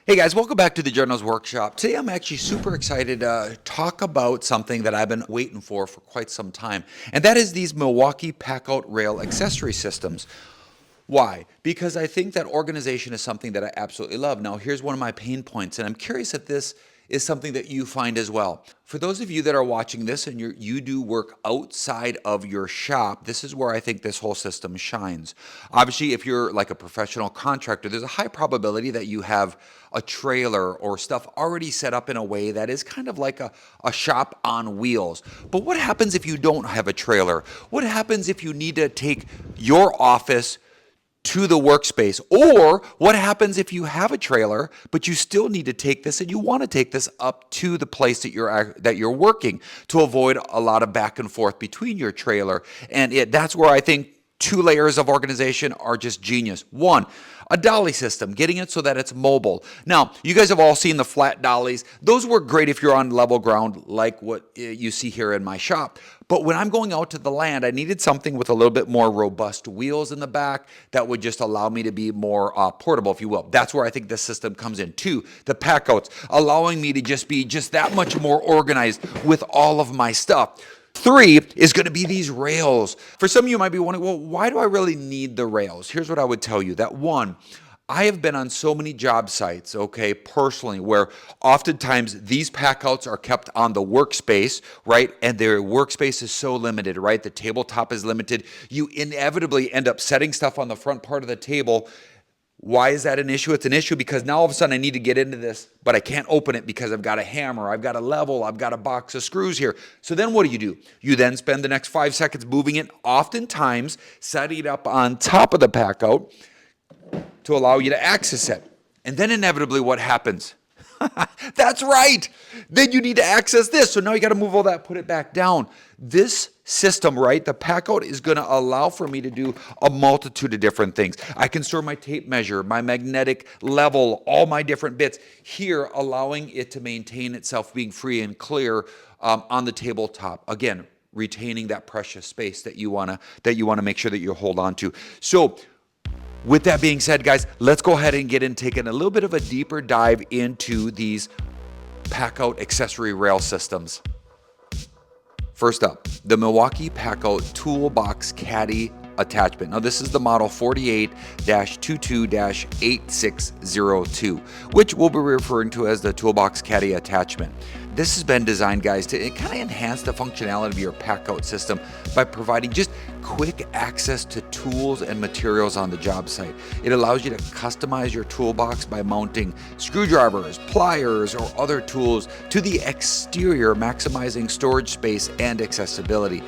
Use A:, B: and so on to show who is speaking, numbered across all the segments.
A: Hey guys, welcome back to the Journals Workshop. Today I'm actually super excited to talk about something that I've been waiting for quite some time, and that is these Milwaukee PACKOUT rail accessory systems. Why? Because I think that organization is something that I absolutely love. Now here's one of my pain points, and I'm curious if this is something that you find as well. For those of you that are watching this and you do work outside of your shop, this is where I think this whole system shines. Obviously, if you're like a professional contractor, there's a high probability that you have a trailer or stuff already set up in a way that is kind of like a shop on wheels. But what happens if you don't have a trailer? What happens if you need to take your office to the workspace? Or what happens if you have a trailer, but you still need to take this and you want to take this up to the place that you're working to avoid a lot of back and forth between your trailer? And that's where I think two layers of organization are just genius. One, a dolly system, getting it so that it's mobile. Now, you guys have all seen the flat dollies. Those work great if you're on level ground like what you see here in my shop. But when I'm going out to the land, I needed something with a little bit more robust wheels in the back that would just allow me to be more portable, if you will. That's where I think this system comes in. Two, the PACKOUTs, allowing me to just be that much more organized with all of my stuff. Three is going to be these rails. For some of you might be wondering, well, why do I really need the rails? Here's what I would tell you. That one, I have been on so many job sites, okay, personally, where oftentimes these packouts are kept on the workspace, right? And their workspace is so limited, right? The tabletop is limited. You inevitably end up setting stuff on the front part of the table. Why is that an issue? It's an issue because now all of a sudden I need to get into this, but I can't open it because I've got a hammer, I've got a level, I've got a box of screws here. So then what do? You then spend the next 5 seconds moving it, oftentimes setting it up on top of the PACKOUT to allow you to access it. And then inevitably what happens? That's right. Then you need to access this. So now you got to move all that, put it back down. This system, right, the PACKOUT is going to allow for me to do a multitude of different things. I can store my tape measure, my magnetic level, all my different bits here, allowing it to maintain itself being free and clear on the tabletop. Again, retaining that precious space that you want to make sure that you hold on to. So with that being said, guys, let's go ahead and get in taking a little bit of a deeper dive into these PACKOUT accessory rail systems. First up, the Milwaukee PACKOUT Toolbox Caddy Attachment. Now this is the model 48-22-8602, which we'll be referring to as the Toolbox Caddy Attachment. This has been designed, guys, to kind of enhance the functionality of your PACKOUT system by providing just quick access to tools and materials on the job site. It allows you to customize your toolbox by mounting screwdrivers, pliers, or other tools to the exterior, maximizing storage space and accessibility.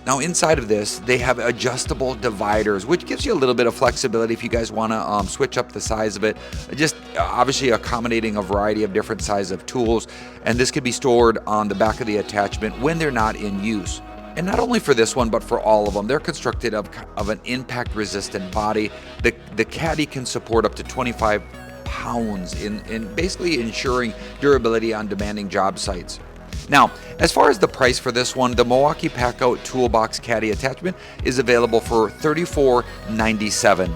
A: Now inside of this, they have adjustable dividers, which gives you a little bit of flexibility if you guys want to switch up the size of it. Just obviously accommodating a variety of different sizes of tools, and this can be stored on the back of the attachment when they're not in use. And not only for this one, but for all of them, they're constructed of an impact-resistant body. The caddy can support up to 25 pounds in basically ensuring durability on demanding job sites. Now, as far as the price for this one, the Milwaukee PACKOUT Toolbox Caddy Attachment is available for $34.97.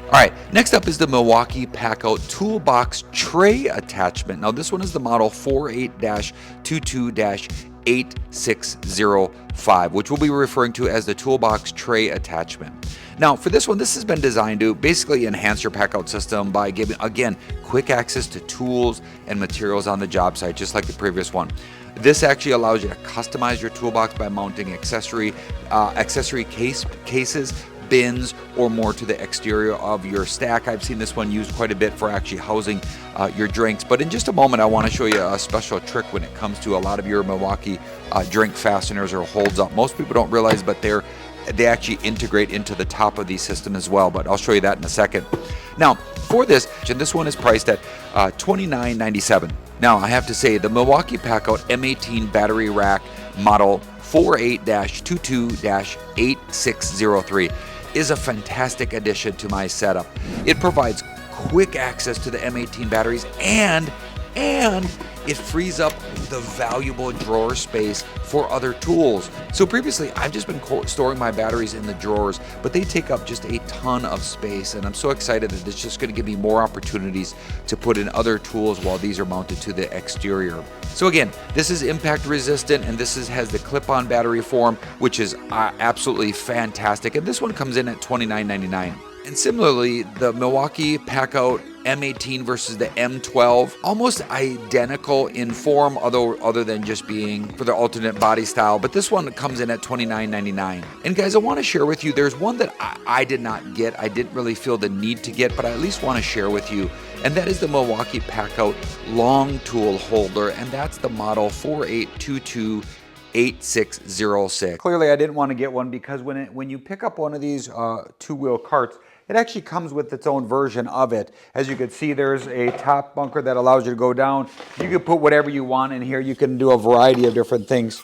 A: All right, next up is the Milwaukee PACKOUT Toolbox Tray Attachment. Now, this one is the model 48-22-8605, which we'll be referring to as the Toolbox Tray Attachment. Now, for this one, this has been designed to basically enhance your PACKOUT system by giving, again, quick access to tools and materials on the job site, just like the previous one. This actually allows you to customize your toolbox by mounting accessory cases, bins, or more to the exterior of your stack. I've seen this one used quite a bit for actually housing your drinks. But in just a moment, I want to show you a special trick when it comes to a lot of your Milwaukee drink fasteners or holds up. Most people don't realize, but they actually integrate into the top of the system as well, but I'll show you that in a second. Now, for this one is priced at $29.97. Now, I have to say, the Milwaukee PACKOUT M18 battery rack model 48-22-8603 is a fantastic addition to my setup. It provides quick access to the M18 batteries and and it frees up the valuable drawer space for other tools. So previously, I've just been storing my batteries in the drawers, but they take up just a ton of space, and I'm so excited that it's just going to give me more opportunities to put in other tools while these are mounted to the exterior. So again, this is impact resistant, and this has the clip-on battery form, which is absolutely fantastic, and this one comes in at $29.99. And similarly, the Milwaukee PACKOUT M18 versus the M12, almost identical in form, other than just being for the alternate body style, but this one comes in at $29.99. And guys, I want to share with you, there's one that I did not get, I didn't really feel the need to get, but I at least want to share with you, and that is the Milwaukee PACKOUT Long Tool Holder, and that's the model 48228606. Clearly, I didn't want to get one because when you pick up one of these two-wheel carts, it actually comes with its own version of it. As you can see, there's a top bunker that allows you to go down. You can put whatever you want in here. You can do a variety of different things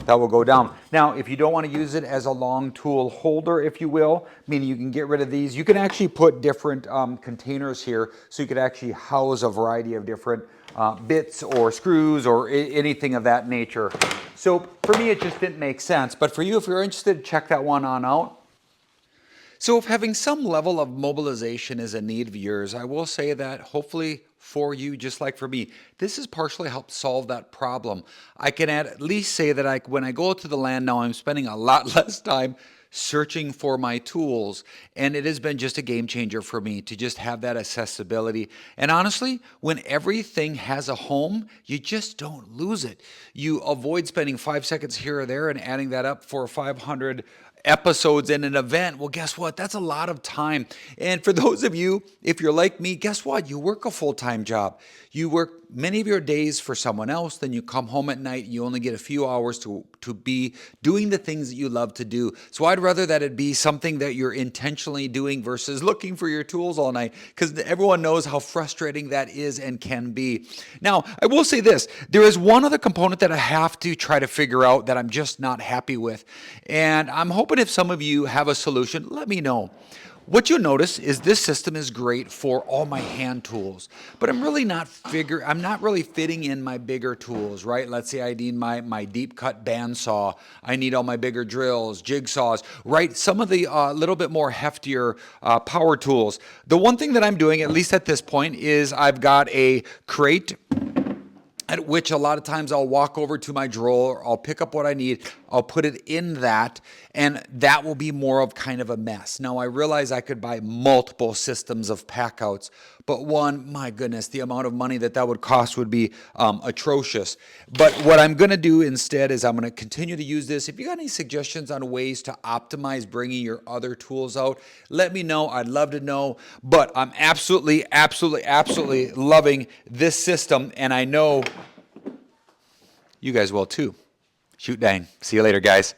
A: that will go down. Now, if you don't want to use it as a long tool holder, if you will, meaning you can get rid of these, you can actually put different containers here, so you could actually house a variety of different bits or screws or anything of that nature. So for me, it just didn't make sense. But for you, if you're interested, check that one on out. So if having some level of mobilization is a need of yours, I will say that hopefully for you, just like for me, this has partially helped solve that problem. I can at least say that when I go to the land now, I'm spending a lot less time searching for my tools, and it has been just a game changer for me to just have that accessibility. And honestly, when everything has a home, you just don't lose it. You avoid spending 5 seconds here or there and adding that up for 500 episodes in an event. Well, guess what? That's a lot of time. And for those of you, if you're like me, guess what? You work a full-time job. You work many of your days for someone else, then you come home at night and you only get a few hours to be doing the things that you love to do. So I'd rather that it be something that you're intentionally doing versus looking for your tools all night, because everyone knows how frustrating that is and can be. Now, I will say this, there is one other component that I have to try to figure out that I'm just not happy with. And I'm hoping if some of you have a solution, let me know. What you'll notice is this system is great for all my hand tools, but I'm not really fitting in my bigger tools, right? Let's say I need my deep cut bandsaw. I need all my bigger drills, jigsaws, right? Some of the little bit more heftier power tools. The one thing that I'm doing, at least at this point, is I've got a crate at which a lot of times I'll walk over to my drawer, I'll pick up what I need, I'll put it in that, and that will be more of kind of a mess. Now, I realize I could buy multiple systems of packouts, but one, my goodness, the amount of money that would cost would be atrocious. But what I'm going to do instead is I'm going to continue to use this. If you got any suggestions on ways to optimize bringing your other tools out, let me know. I'd love to know. But I'm absolutely loving this system, and I know you guys will too. Shoot dang. See you later, guys.